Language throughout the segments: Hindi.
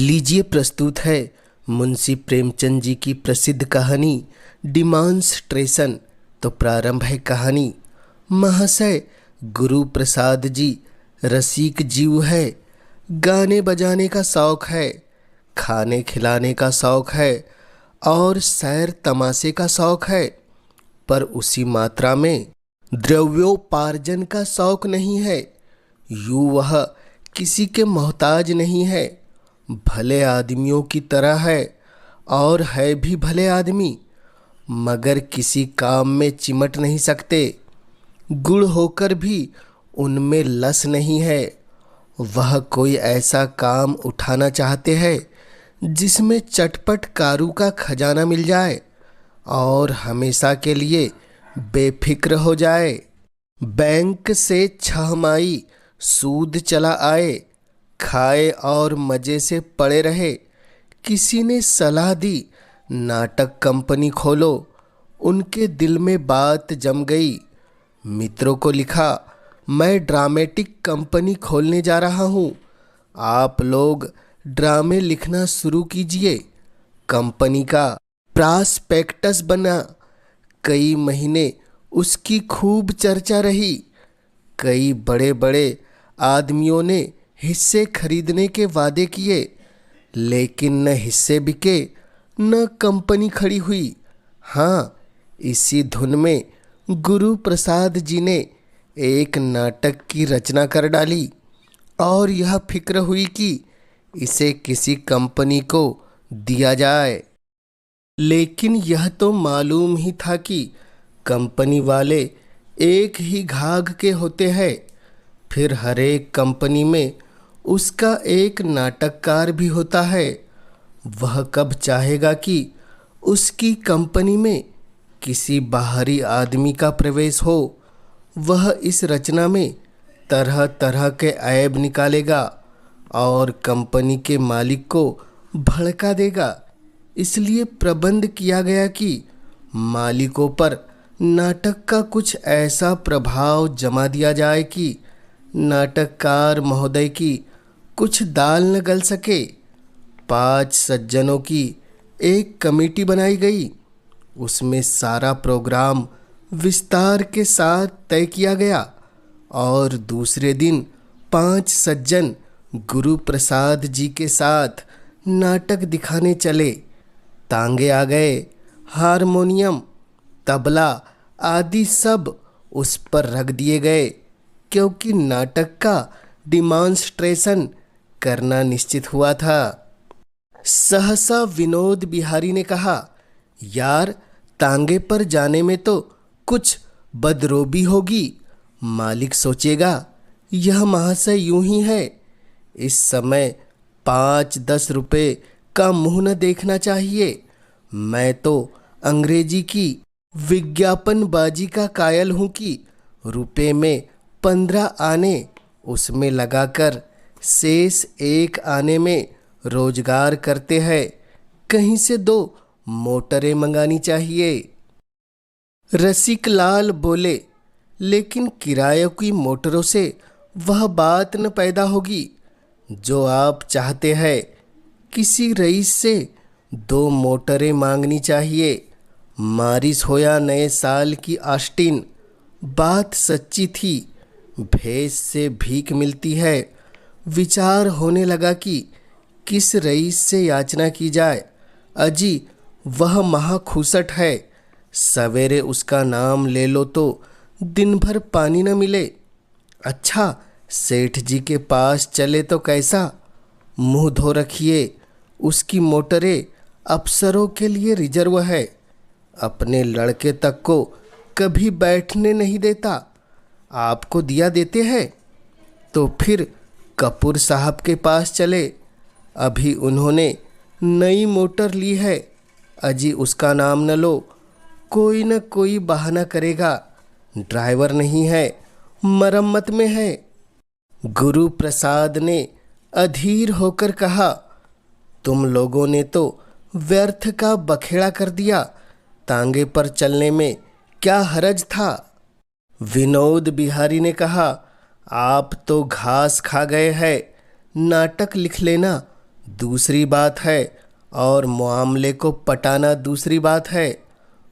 लीजिए प्रस्तुत है मुंशी प्रेमचंद जी की प्रसिद्ध कहानी डिमॉन्स्ट्रेशन। तो प्रारंभ है कहानी। महाशय, गुरु प्रसाद जी रसिक जीव है। गाने बजाने का शौक है, खाने खिलाने का शौक है और सैर तमाशे का शौक है, पर उसी मात्रा में द्रव्योपार्जन का शौक नहीं है। यूं वह किसी के मोहताज नहीं है, भले आदमियों की तरह है और है भी भले आदमी, मगर किसी काम में चिमट नहीं सकते। गुण होकर भी उनमें लस नहीं है। वह कोई ऐसा काम उठाना चाहते हैं जिसमें चटपट कारू का खजाना मिल जाए और हमेशा के लिए बेफिक्र हो जाए। बैंक से 6 माही सूद चला आए, खाए और मज़े से पड़े रहे। किसी ने सलाह दी नाटक कंपनी खोलो, उनके दिल में बात जम गई। मित्रों को लिखा, मैं ड्रामेटिक कंपनी खोलने जा रहा हूँ, आप लोग ड्रामे लिखना शुरू कीजिए। कंपनी का प्रॉस्पेक्टस बना। कई महीने उसकी खूब चर्चा रही। कई बड़े बड़े आदमियों ने हिस्से खरीदने के वादे किए, लेकिन न हिस्से बिके न कंपनी खड़ी हुई। हाँ, इसी धुन में गुरु प्रसाद जी ने एक नाटक की रचना कर डाली और यह फिक्र हुई कि इसे किसी कंपनी को दिया जाए। लेकिन यह तो मालूम ही था कि कंपनी वाले एक ही घाघ के होते हैं। फिर हर एक कंपनी में उसका एक नाटककार भी होता है। वह कब चाहेगा कि उसकी कंपनी में किसी बाहरी आदमी का प्रवेश हो। वह इस रचना में तरह तरह के ऐब निकालेगा और कंपनी के मालिक को भड़का देगा। इसलिए प्रबंध किया गया कि मालिकों पर नाटक का कुछ ऐसा प्रभाव जमा दिया जाए कि नाटककार महोदय की कुछ दाल न गल सके। 5 सज्जनों की एक कमेटी बनाई गई। उसमें सारा प्रोग्राम विस्तार के साथ तय किया गया और दूसरे दिन 5 सज्जन गुरु प्रसाद जी के साथ नाटक दिखाने चले। तांगे आ गए, हारमोनियम, तबला आदि सब उस पर रख दिए गए, क्योंकि नाटक का डिमॉन्स्ट्रेशन करना निश्चित हुआ था। सहसा विनोद बिहारी ने कहा, यार, तांगे पर जाने में तो कुछ बदरोबी होगी। मालिक सोचेगा यह महाशय यूं ही है। इस समय 5-10 रुपए का मुंह न देखना चाहिए। मैं तो अंग्रेजी की विज्ञापनबाजी का कायल हूँ कि रुपए में 15 आने उसमें लगाकर शेष 1 आने में रोजगार करते हैं। कहीं से 2 मोटरें मंगानी चाहिए। रसिक लाल बोले, लेकिन किराए की मोटरों से वह बात न पैदा होगी जो आप चाहते हैं। किसी रईस से 2 मोटरें मांगनी चाहिए। मारिस होया नए साल की आस्टीन। बात सच्ची थी। भेष से भीख मिलती है। विचार होने लगा कि किस रईस से याचना की जाए। अजी, वह महाखूसट है। सवेरे उसका नाम ले लो तो दिन भर पानी न मिले। अच्छा, सेठ जी के पास चले तो कैसा? मुंह धो रखिए। उसकी मोटरें अफसरों के लिए रिजर्व है। अपने लड़के तक को कभी बैठने नहीं देता। आपको दिया देते हैं तो फिर कपूर साहब के पास चले। अभी उन्होंने नई मोटर ली है। अजी, उसका नाम न लो, कोई न कोई बहाना करेगा। ड्राइवर नहीं है, मरम्मत में है। गुरु प्रसाद ने अधीर होकर कहा, तुम लोगों ने तो व्यर्थ का बखेड़ा कर दिया। तांगे पर चलने में क्या हरज था? विनोद बिहारी ने कहा, आप तो घास खा गए हैं। नाटक लिख लेना, दूसरी बात है और मामले को पटाना दूसरी बात है।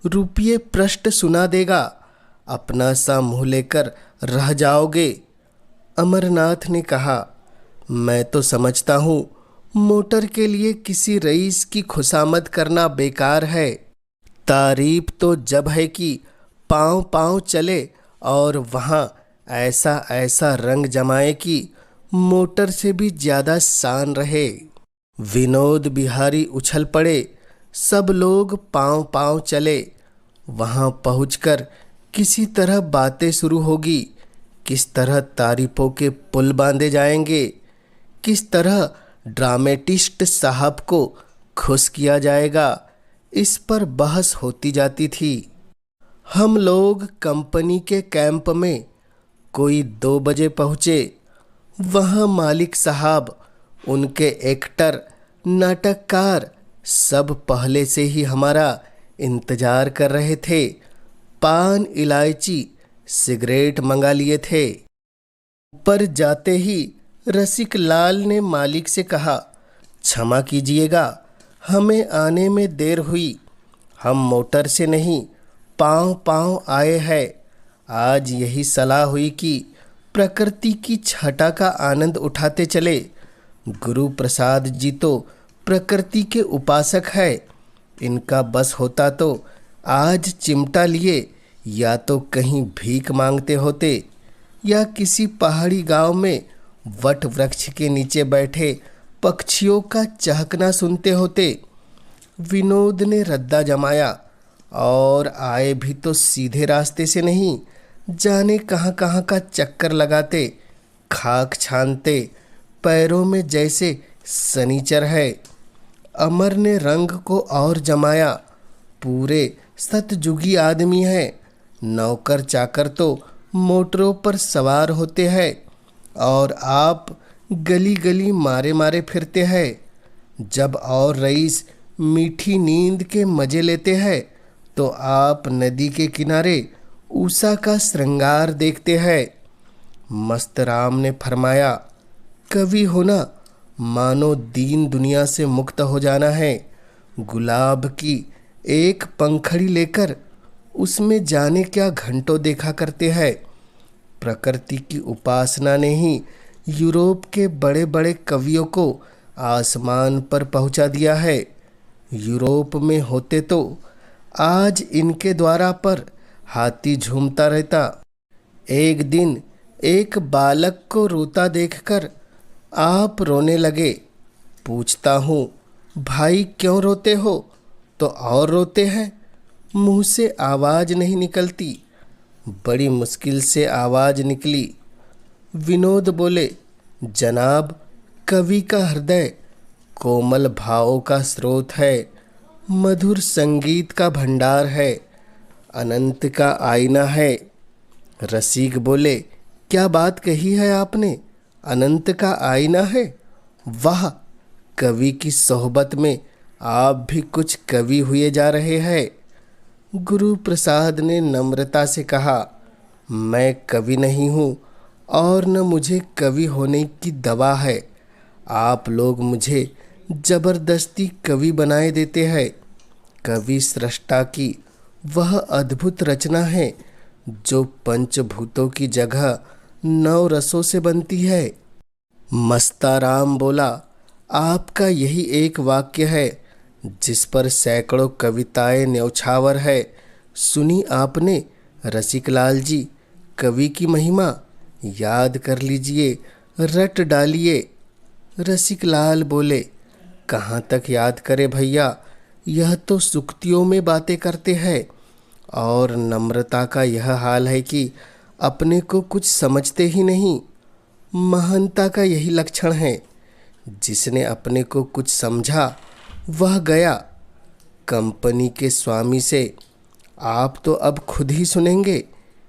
रुपये पृष्ठ सुना देगा, अपना सा मुँह लेकर रह जाओगे। अमरनाथ ने कहा, मैं तो समझता हूँ मोटर के लिए किसी रईस की खुशामद करना बेकार है। तारीफ तो जब है कि पाँव पाँव चले और वहाँ ऐसा ऐसा रंग जमाए कि मोटर से भी ज़्यादा शान रहे। विनोद बिहारी उछल पड़े, सब लोग पाँव पाँव चले। वहाँ पहुंचकर किसी तरह बातें शुरू होगी, किस तरह तारीफों के पुल बांधे जाएंगे, किस तरह ड्रामेटिस्ट साहब को खुश किया जाएगा, इस पर बहस होती जाती थी। हम लोग कंपनी के कैंप में कोई 2 बजे पहुँचे। वहाँ मालिक साहब, उनके एक्टर, नाटककार सब पहले से ही हमारा इंतजार कर रहे थे। पान, इलायची, सिगरेट मंगा लिए थे। ऊपर जाते ही रसिक लाल ने मालिक से कहा, क्षमा कीजिएगा, हमें आने में देर हुई। हम मोटर से नहीं, पाँव पाँव आए हैं। आज यही सलाह हुई कि प्रकृति की छटा का आनंद उठाते चले। गुरु प्रसाद जी तो प्रकृति के उपासक है। इनका बस होता तो आज चिमटा लिए या तो कहीं भीख मांगते होते या किसी पहाड़ी गांव में वट वृक्ष के नीचे बैठे पक्षियों का चहकना सुनते होते। विनोद ने रद्दा जमाया, और आए भी तो सीधे रास्ते से नहीं, जाने कहाँ कहाँ का चक्कर लगाते, खाक छानते, पैरों में जैसे सनीचर है। अमर ने रंग को और जमाया, पूरे सतजुगी आदमी है। नौकर चाकर तो मोटरों पर सवार होते हैं और आप गली गली मारे मारे फिरते हैं। जब और रईस मीठी नींद के मजे लेते हैं तो आप नदी के किनारे उषा का श्रृंगार देखते हैं। मस्तराम ने फरमाया, कवि होना मानो दीन दुनिया से मुक्त हो जाना है। गुलाब की एक पंखड़ी लेकर उसमें जाने क्या घंटों देखा करते हैं। प्रकृति की उपासना ने ही यूरोप के बड़े बड़े कवियों को आसमान पर पहुंचा दिया है। यूरोप में होते तो आज इनके द्वारा पर हाथी झूमता रहता। एक दिन एक बालक को रोता देखकर आप रोने लगे। पूछता हूँ, भाई क्यों रोते हो? तो और रोते हैं, मुंह से आवाज़ नहीं निकलती। बड़ी मुश्किल से आवाज़ निकली। विनोद बोले, जनाब, कवि का हृदय कोमल भावों का स्रोत है, मधुर संगीत का भंडार है, अनंत का आईना है। रसिक बोले, क्या बात कही है आपने, अनंत का आईना है? वाह, कवि की सोहबत में आप भी कुछ कवि हुए जा रहे हैं। गुरु प्रसाद ने नम्रता से कहा, मैं कवि नहीं हूँ और न मुझे कवि होने की दवा है। आप लोग मुझे जबरदस्ती कवि बनाए देते हैं। कवि सृष्टा की वह अद्भुत रचना है जो पंचभूतों की जगह 9 रसों से बनती है। मस्ताराम बोला, आपका यही एक वाक्य है जिस पर सैकड़ों कविताएं न्यौछावर है। सुनी आपने रसिकलाल जी, कवि की महिमा याद कर लीजिए, रट डालिए। रसिकलाल बोले, कहाँ तक याद करे भैया, यह तो सुक्तियों में बातें करते हैं। और नम्रता का यह हाल है कि अपने को कुछ समझते ही नहीं। महानता का यही लक्षण है। जिसने अपने को कुछ समझा वह गया। कंपनी के स्वामी से आप तो अब खुद ही सुनेंगे।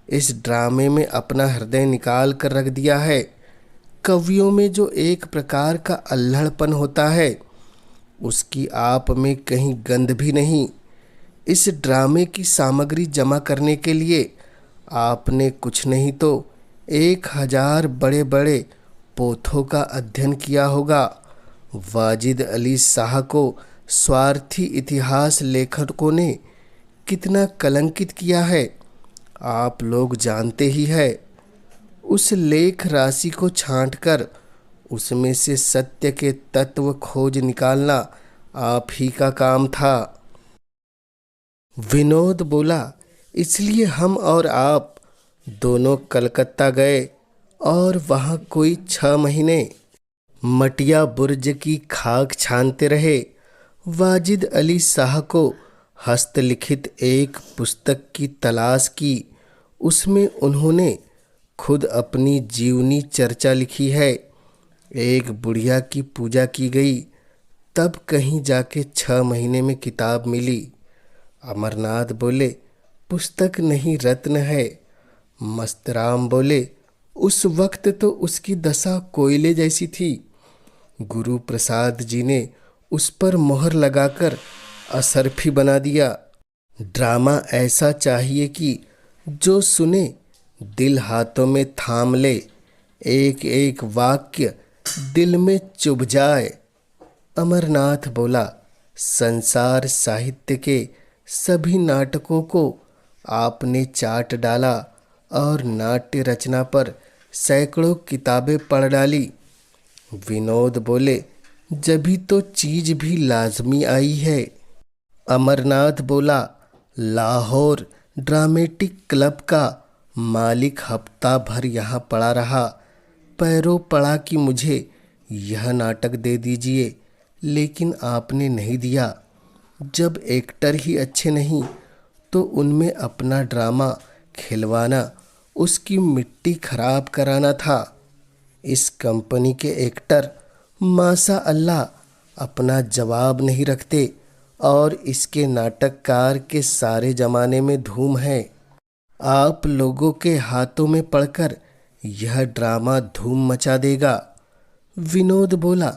इस ड्रामे में अपना हृदय निकाल कर रख दिया है। कवियों में जो एक प्रकार का अल्हड़पन होता है, उसकी आप में कहीं गंध भी नहीं। इस ड्रामे की सामग्री जमा करने के लिए आपने कुछ नहीं तो 1000 बड़े बड़े पोथों का अध्ययन किया होगा। वाजिद अली शाह को स्वार्थी इतिहास लेखकों ने कितना कलंकित किया है आप लोग जानते ही है। उस लेख राशि को छांटकर उसमें से सत्य के तत्व खोज निकालना आप ही का काम था। विनोद बोला, इसलिए हम और आप दोनों कलकत्ता गए और वहाँ कोई 6 महीने मटिया बुर्ज की खाक छानते रहे। वाजिद अली शाह को हस्तलिखित एक पुस्तक की तलाश की। उसमें उन्होंने खुद अपनी जीवनी चर्चा लिखी है। एक बुढ़िया की पूजा की गई, तब कहीं जाके 6 महीने में किताब मिली। अमरनाथ बोले, पुस्तक नहीं रत्न है। मस्तराम बोले, उस वक्त तो उसकी दशा कोयले जैसी थी। गुरु प्रसाद जी ने उस पर मोहर लगाकर असरफी बना दिया। ड्रामा ऐसा चाहिए कि जो सुने दिल हाथों में थाम ले, एक एक वाक्य दिल में चुभ जाए। अमरनाथ बोला, संसार साहित्य के सभी नाटकों को आपने चाट डाला और नाट्य रचना पर सैकड़ों किताबें पढ़ डाली। विनोद बोले, जभी तो चीज भी लाजमी आई है। अमरनाथ बोला, लाहौर ड्रामेटिक क्लब का मालिक हफ्ता भर यहाँ पड़ा रहा। पैरों पड़ा कि मुझे यह नाटक दे दीजिए, लेकिन आपने नहीं दिया। जब एक्टर ही अच्छे नहीं तो उनमें अपना ड्रामा खिलवाना उसकी मिट्टी खराब कराना था। इस कंपनी के एक्टर माशा अल्लाह अपना जवाब नहीं रखते और इसके नाटककार के सारे जमाने में धूम है। आप लोगों के हाथों में पड़कर यह ड्रामा धूम मचा देगा। विनोद बोला,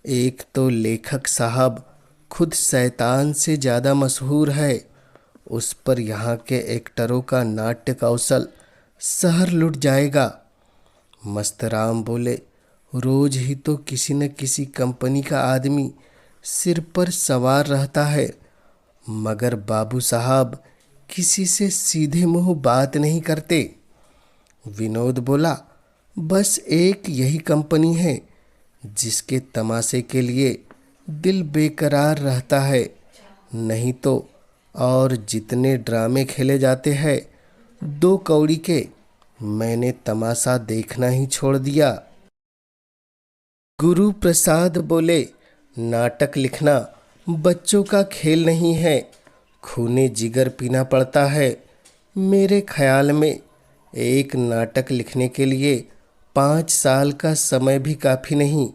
एक तो लेखक साहब खुद शैतान से ज़्यादा मशहूर है, उस पर यहाँ के एक्टरों का नाट्य कौशल शहर लुट जाएगा। मस्तराम बोले, रोज ही तो किसी न किसी कंपनी का आदमी सिर पर सवार रहता है, मगर बाबू साहब किसी से सीधे मुंह बात नहीं करते। विनोद बोला, बस एक यही कंपनी है जिसके तमाशे के लिए दिल बेकरार रहता है, नहीं तो और जितने ड्रामे खेले जाते हैं 2 कौड़ी के, मैंने तमाशा देखना ही छोड़ दिया। गुरु प्रसाद बोले, नाटक लिखना बच्चों का खेल नहीं है, खूने जिगर पीना पड़ता है। मेरे ख्याल में एक नाटक लिखने के लिए 5 साल का समय भी काफ़ी नहीं,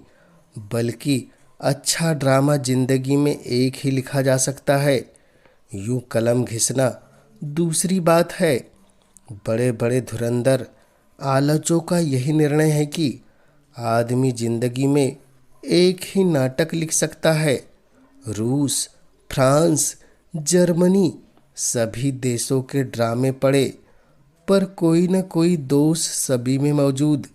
बल्कि अच्छा ड्रामा जिंदगी में एक ही लिखा जा सकता है। यूं कलम घिसना दूसरी बात है। बड़े बड़े धुरंधर आलोचकों का यही निर्णय है कि आदमी जिंदगी में एक ही नाटक लिख सकता है। रूस, फ्रांस, जर्मनी सभी देशों के ड्रामे पढ़े, पर कोई न कोई दोष सभी में मौजूद।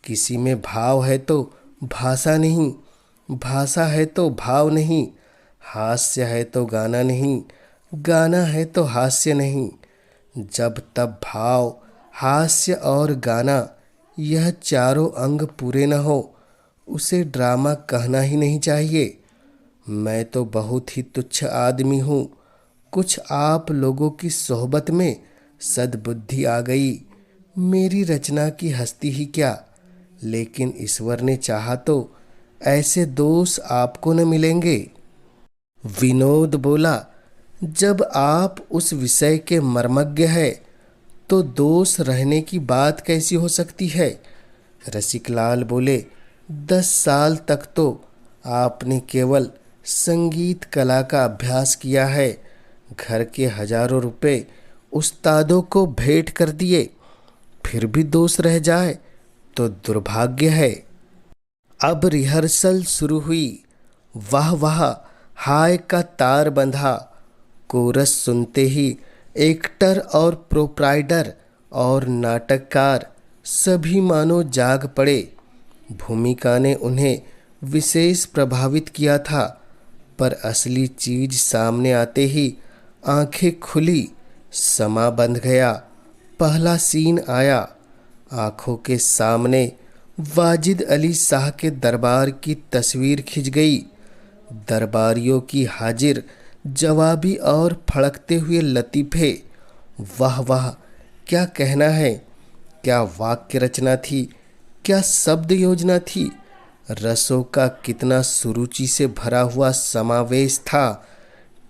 किसी में भाव है तो भाषा नहीं, भाषा है तो भाव नहीं, हास्य है तो गाना नहीं, गाना है तो हास्य नहीं। जब तब भाव, हास्य और गाना यह चारों अंग पूरे न हो, उसे ड्रामा कहना ही नहीं चाहिए। मैं तो बहुत ही तुच्छ आदमी हूँ। कुछ आप लोगों की सोहबत में सद्बुद्धि आ गई, मेरी रचना की हस्ती ही क्या, लेकिन ईश्वर ने चाहा तो ऐसे दोष आपको न मिलेंगे। विनोद बोला, जब आप उस विषय के मर्मज्ञ है तो दोष रहने की बात कैसी हो सकती है। रसिकलाल बोले, 10 साल तक तो आपने केवल संगीत कला का अभ्यास किया है, घर के हजारों रुपए उस्तादों को भेंट कर दिए, फिर भी दोष रह जाए तो दुर्भाग्य है। अब रिहर्सल शुरू हुई। वाह वाह हाय का तार बंधा। कोरस सुनते ही एक्टर और प्रोप्राइटर और नाटककार सभी मानो जाग पड़े। भूमिका ने उन्हें विशेष प्रभावित किया था, पर असली चीज सामने आते ही आंखें खुली, समा बंध गया। पहला सीन आया। आंखों के सामने वाजिद अली शाह के दरबार की तस्वीर खिंच गई। दरबारियों की हाजिर जवाबी और फड़कते हुए लतीफ़े। वाह वाह, क्या कहना है! क्या वाक्य रचना थी, क्या शब्द योजना थी! रसों का कितना सुरुचि से भरा हुआ समावेश था।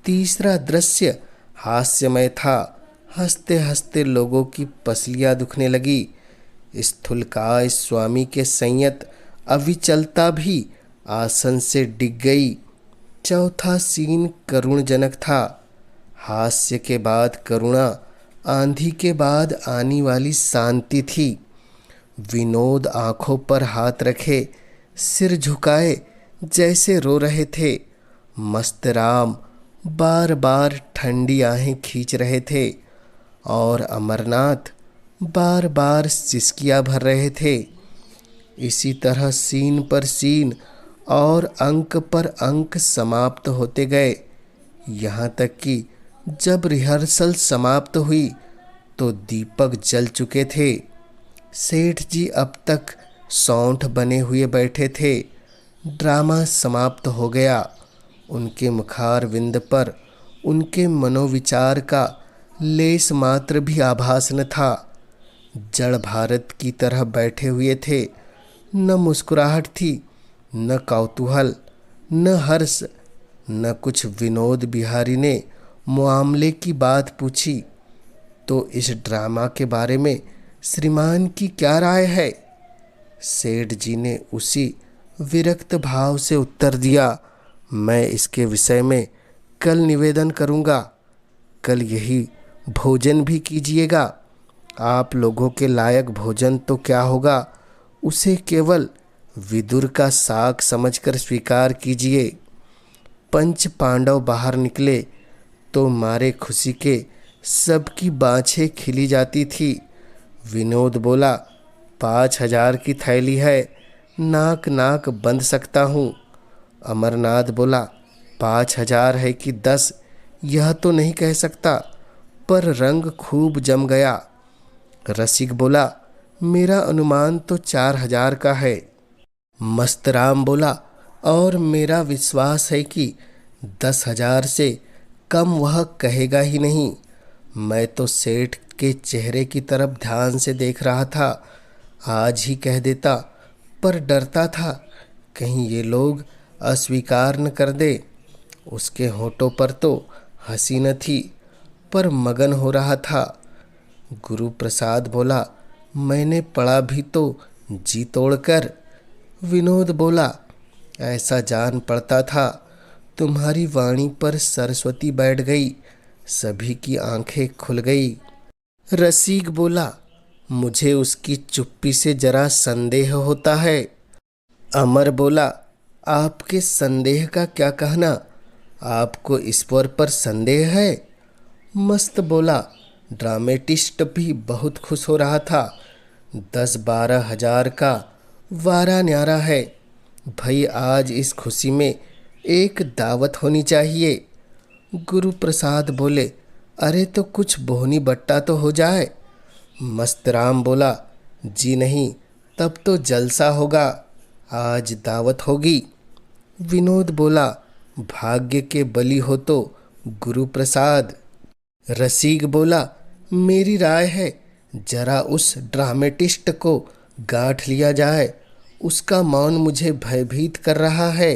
तीसरा दृश्य हास्यमय था। हंसते हंसते लोगों की पसलियां दुखने लगी। स्थूलकाय स्वामी के संयत अविचलता भी आसन से डिग गई। चौथा सीन करुणजनक था। हास्य के बाद करुणा, आंधी के बाद आने वाली शांति थी। विनोद आंखों पर हाथ रखे, सिर झुकाए, जैसे रो रहे थे। मस्तराम बार बार ठंडी आहें खींच रहे थे और अमरनाथ बार बार सिसकियां भर रहे थे। इसी तरह सीन पर सीन और अंक पर अंक समाप्त होते गए। यहाँ तक कि जब रिहर्सल समाप्त हुई तो दीपक जल चुके थे। सेठ जी अब तक सौंठ बने हुए बैठे थे। ड्रामा समाप्त हो गया। उनके मुखारविंद पर उनके मनोविचार का लेस मात्र भी आभास न था। जड़ भारत की तरह बैठे हुए थे। न मुस्कुराहट थी, न कौतूहल, न हर्ष, न कुछ। विनोद बिहारी ने मामले की बात पूछी, तो इस ड्रामा के बारे में श्रीमान की क्या राय है? सेठ जी ने उसी विरक्त भाव से उत्तर दिया, मैं इसके विषय में कल निवेदन करूँगा। कल यही भोजन भी कीजिएगा। आप लोगों के लायक भोजन तो क्या होगा, उसे केवल विदुर का साग समझकर स्वीकार कीजिए। पंच पांडव बाहर निकले तो मारे खुशी के सबकी बाँछें खिली जाती थी। विनोद बोला, 5,000 की थैली है, नाक नाक बंध सकता हूँ। अमरनाथ बोला, 5,000 है कि 10, यह तो नहीं कह सकता, पर रंग खूब जम गया। रसिक बोला, मेरा अनुमान तो 4,000 का है। मस्तराम बोला, और मेरा विश्वास है कि 10,000 से कम वह कहेगा ही नहीं। मैं तो सेठ के चेहरे की तरफ ध्यान से देख रहा था। आज ही कह देता, पर डरता था कहीं ये लोग अस्वीकार न कर दे। उसके होठों पर तो हंसी न थी, पर मगन हो रहा था। गुरु प्रसाद बोला, मैंने पढ़ा भी तो जी तोड़कर। विनोद बोला, ऐसा जान पड़ता था। तुम्हारी वाणी पर सरस्वती बैठ गई। सभी की आंखें खुल गई। रसिक बोला, मुझे उसकी चुप्पी से जरा संदेह होता है। अमर बोला, आपके संदेह का क्या कहना? आपको ईश्वर पर संदेह है? मस्त बोला, ड्रामेटिस्ट भी बहुत खुश हो रहा था। 10-12 हजार का वारा न्यारा है। भाई आज इस खुशी में एक दावत होनी चाहिए। गुरु प्रसाद बोले, अरे तो कुछ बोहनी बट्टा तो हो जाए। मस्तराम बोला, जी नहीं, तब तो जलसा होगा। आज दावत होगी। विनोद बोला, भाग्य के बलि हो तो गुरु प्रसाद। रसिक बोला, मेरी राय है जरा उस ड्रामेटिस्ट को गांठ लिया जाए। उसका मौन मुझे भयभीत कर रहा है।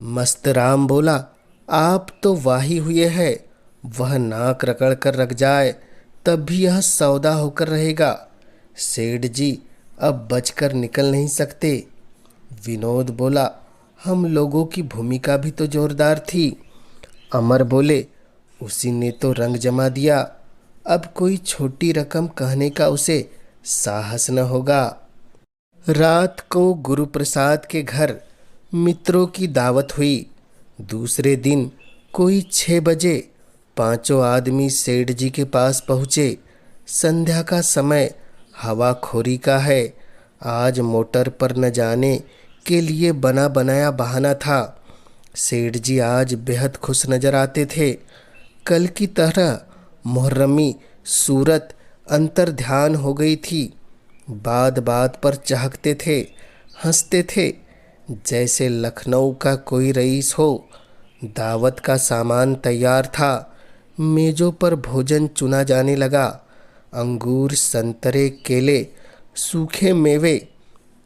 मस्तराम बोला, आप तो वाही हुए हैं। वह नाक रगड़ कर रख जाए तब भी यह सौदा होकर रहेगा। सेठ जी अब बचकर निकल नहीं सकते। विनोद बोला, हम लोगों की भूमिका भी तो जोरदार थी। अमर बोले, उसी ने तो रंग जमा दिया। अब कोई छोटी रकम कहने का उसे साहस न होगा। रात को गुरु प्रसाद के घर मित्रों की दावत हुई। दूसरे दिन कोई 6 बजे 5 आदमी सेठ जी के पास पहुँचे। संध्या का समय हवा खोरी का है। आज मोटर पर न जाने के लिए बना बनाया बहाना था। सेठ जी आज बेहद खुश नजर आते थे। कल की तरह मुहर्रमी सूरत अंतर ध्यान हो गई थी। बात बात पर चहकते थे, हंसते थे, जैसे लखनऊ का कोई रईस हो। दावत का सामान तैयार था। मेजों पर भोजन चुना जाने लगा। अंगूर, संतरे, केले, सूखे मेवे,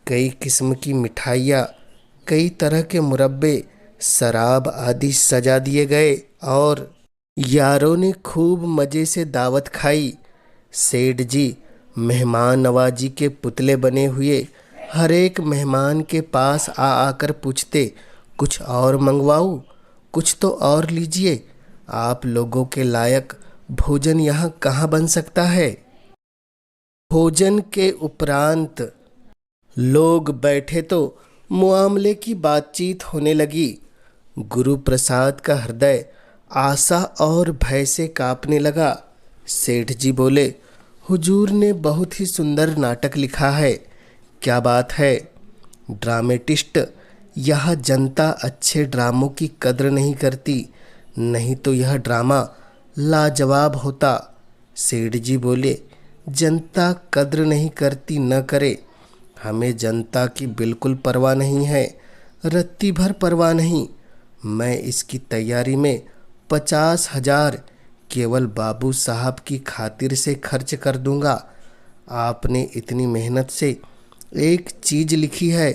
कई किस्म की मिठाइयाँ, कई तरह के मुरब्बे, शराब आदि सजा दिए गए और यारों ने खूब मज़े से दावत खाई। सेठ जी मेहमान नवाजी के पुतले बने हुए हर एक मेहमान के पास आ आकर पूछते, कुछ और मंगवाऊँ, कुछ तो और लीजिए, आप लोगों के लायक भोजन यहाँ कहाँ बन सकता है। भोजन के उपरांत लोग बैठे तो मुआमले की बातचीत होने लगी। गुरु प्रसाद का हृदय आशा और भय से कांपने लगा। सेठ जी बोले, हुजूर ने बहुत ही सुंदर नाटक लिखा है। क्या बात है। ड्रामेटिस्ट, यह जनता अच्छे ड्रामों की कद्र नहीं करती, नहीं तो यह ड्रामा लाजवाब होता। सेठ जी बोले, जनता कद्र नहीं करती न करे, हमें जनता की बिल्कुल परवाह नहीं है, रत्ती भर परवाह नहीं। मैं इसकी तैयारी में 50,000 केवल बाबू साहब की खातिर से खर्च कर दूंगा। आपने इतनी मेहनत से एक चीज़ लिखी है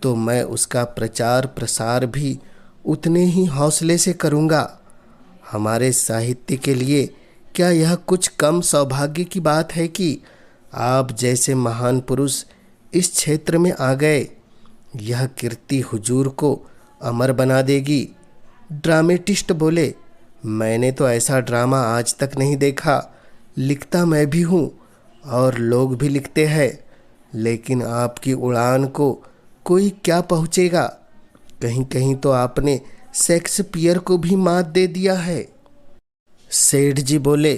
तो मैं उसका प्रचार प्रसार भी उतने ही हौसले से करूंगा। हमारे साहित्य के लिए क्या यह कुछ कम सौभाग्य की बात है कि आप जैसे महान पुरुष इस क्षेत्र में आ गए। यह कीर्ति हुजूर को अमर बना देगी। ड्रामेटिस्ट बोले, मैंने तो ऐसा ड्रामा आज तक नहीं देखा। लिखता मैं भी हूँ और लोग भी लिखते हैं, लेकिन आपकी उड़ान को कोई क्या पहुँचेगा। कहीं कहीं तो आपने शेक्सपियर को भी मात दे दिया है। सेठ जी बोले,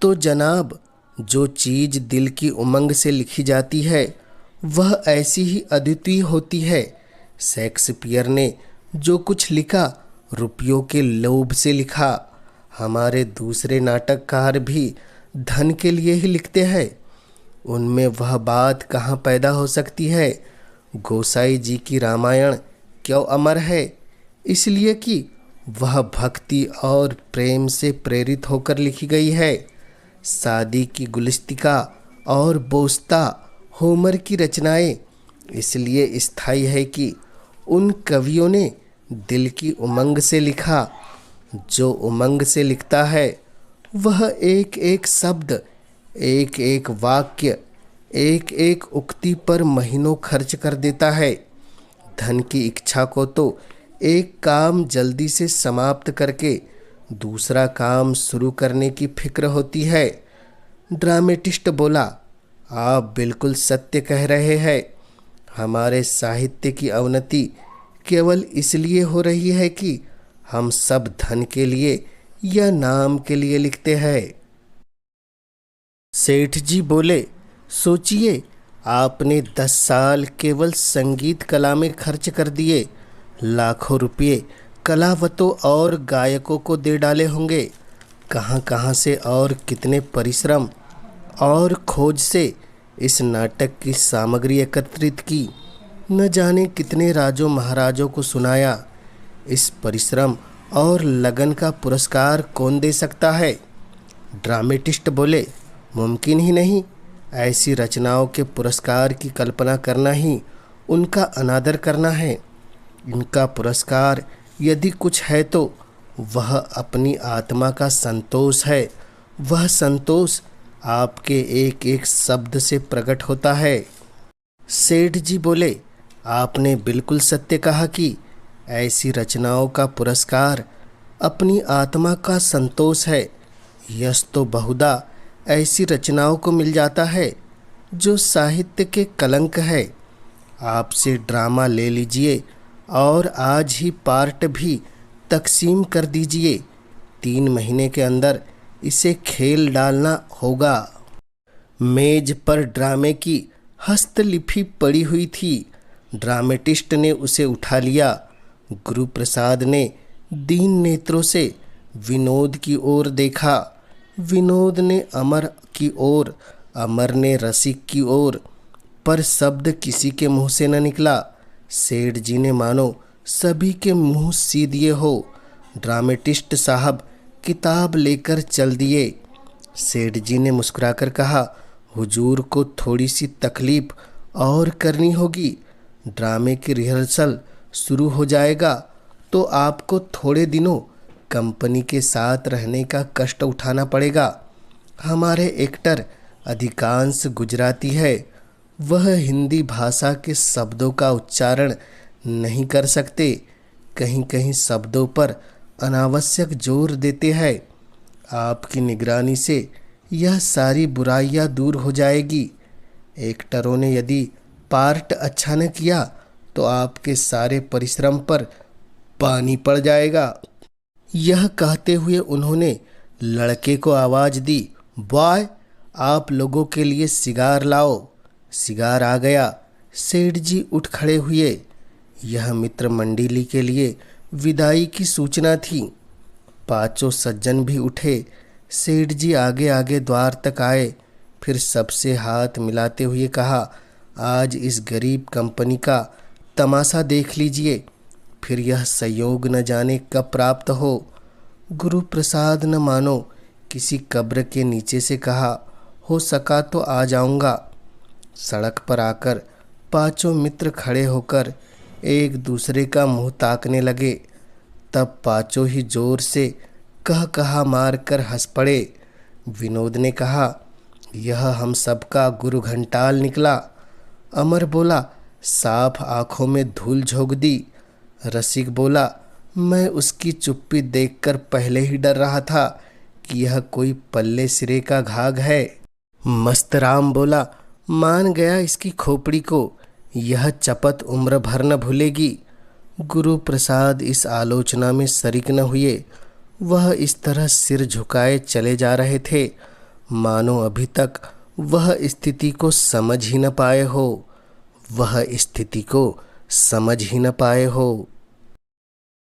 तो जनाब, जो चीज़ दिल की उमंग से लिखी जाती है वह ऐसी ही अद्वितीय होती है। शेक्सपियर ने जो कुछ लिखा रुपयों के लोभ से लिखा। हमारे दूसरे नाटककार भी धन के लिए ही लिखते हैं। उनमें वह बात कहाँ पैदा हो सकती है। गोसाई जी की रामायण क्यों अमर है? इसलिए कि वह भक्ति और प्रेम से प्रेरित होकर लिखी गई है। सादी की गुलिस्तिका और बोस्ता, होमर की रचनाएं इसलिए स्थायी है कि उन कवियों ने दिल की उमंग से लिखा। जो उमंग से लिखता है वह एक एक शब्द, एक एक वाक्य, एक एक उक्ति पर महीनों खर्च कर देता है। धन की इच्छा को तो एक काम जल्दी से समाप्त करके दूसरा काम शुरू करने की फिक्र होती है। ड्रामेटिस्ट बोला, आप बिल्कुल सत्य कह रहे हैं। हमारे साहित्य की अवनति केवल इसलिए हो रही है कि हम सब धन के लिए या नाम के लिए लिखते हैं। सेठ जी बोले, सोचिए, आपने 10 साल केवल संगीत कला में खर्च कर दिए। लाखों रुपये कलावतों और गायकों को दे डाले होंगे। कहाँ कहाँ से और कितने परिश्रम और खोज से इस नाटक की सामग्री एकत्रित की। न जाने कितने राजों महाराजों को सुनाया। इस परिश्रम और लगन का पुरस्कार कौन दे सकता है? ड्रामेटिस्ट बोले, मुमकिन ही नहीं। ऐसी रचनाओं के पुरस्कार की कल्पना करना ही उनका अनादर करना है। इनका पुरस्कार यदि कुछ है तो वह अपनी आत्मा का संतोष है। वह संतोष आपके एक एक शब्द से प्रकट होता है। सेठ जी बोले, आपने बिल्कुल सत्य कहा कि ऐसी रचनाओं का पुरस्कार अपनी आत्मा का संतोष है। यश तो बहुधा ऐसी रचनाओं को मिल जाता है जो साहित्य के कलंक है। आपसे ड्रामा ले लीजिए और आज ही पार्ट भी तकसीम कर दीजिए। 3 महीने के अंदर इसे खेल डालना होगा। मेज पर ड्रामे की हस्तलिपि पड़ी हुई थी। ड्रामेटिस्ट ने उसे उठा लिया। गुरु प्रसाद ने दीन नेत्रों से विनोद की ओर देखा। विनोद ने अमर की ओर, अमर ने रसिक की ओर, पर शब्द किसी के मुंह से न निकला। सेठ जी ने मानो सभी के मुंह सी दिए हो। ड्रामेटिस्ट साहब किताब लेकर चल दिए। सेठ जी ने मुस्कुराकर कहा, हुजूर को थोड़ी सी तकलीफ और करनी होगी। ड्रामे की रिहर्सल शुरू हो जाएगा तो आपको थोड़े दिनों कंपनी के साथ रहने का कष्ट उठाना पड़ेगा। हमारे एक्टर अधिकांश गुजराती है, वह हिंदी भाषा के शब्दों का उच्चारण नहीं कर सकते। कहीं कहीं शब्दों पर अनावश्यक जोर देते हैं। आपकी निगरानी से यह सारी बुराइयां दूर हो जाएगी। एक्टरों ने यदि पार्ट अच्छा न किया तो आपके सारे परिश्रम पर पानी पड़ जाएगा। यह कहते हुए उन्होंने लड़के को आवाज़ दी, बॉय, आप लोगों के लिए सिगार लाओ। सिगार आ गया। सेठ जी उठ खड़े हुए। यह मित्र मंडली के लिए विदाई की सूचना थी। पांचों सज्जन भी उठे। सेठ जी आगे आगे द्वार तक आए, फिर सबसे हाथ मिलाते हुए कहा, आज इस गरीब कंपनी का तमाशा देख लीजिए, फिर यह संयोग न जाने कब प्राप्त हो। गुरु प्रसाद न मानो किसी कब्र के नीचे से कहा, हो सका तो आ जाऊंगा। सड़क पर आकर पांचों मित्र खड़े होकर एक दूसरे का मुंह ताकने लगे। तब पांचों ही जोर से कहा मार कर हंस पड़े। विनोद ने कहा, यह हम सबका गुरु घंटाल निकला। अमर बोला, साफ आंखों में धूल झोंक दी। रसिक बोला, मैं उसकी चुप्पी देखकर पहले ही डर रहा था कि यह कोई पल्ले सिरे का घाघ है। मस्तराम बोला, मान गया इसकी खोपड़ी को, यह चपत उम्र भर न भूलेगी। गुरु प्रसाद इस आलोचना में शरीक न हुए। वह इस तरह सिर झुकाए चले जा रहे थे मानो अभी तक वह स्थिति को समझ ही न पाए हो।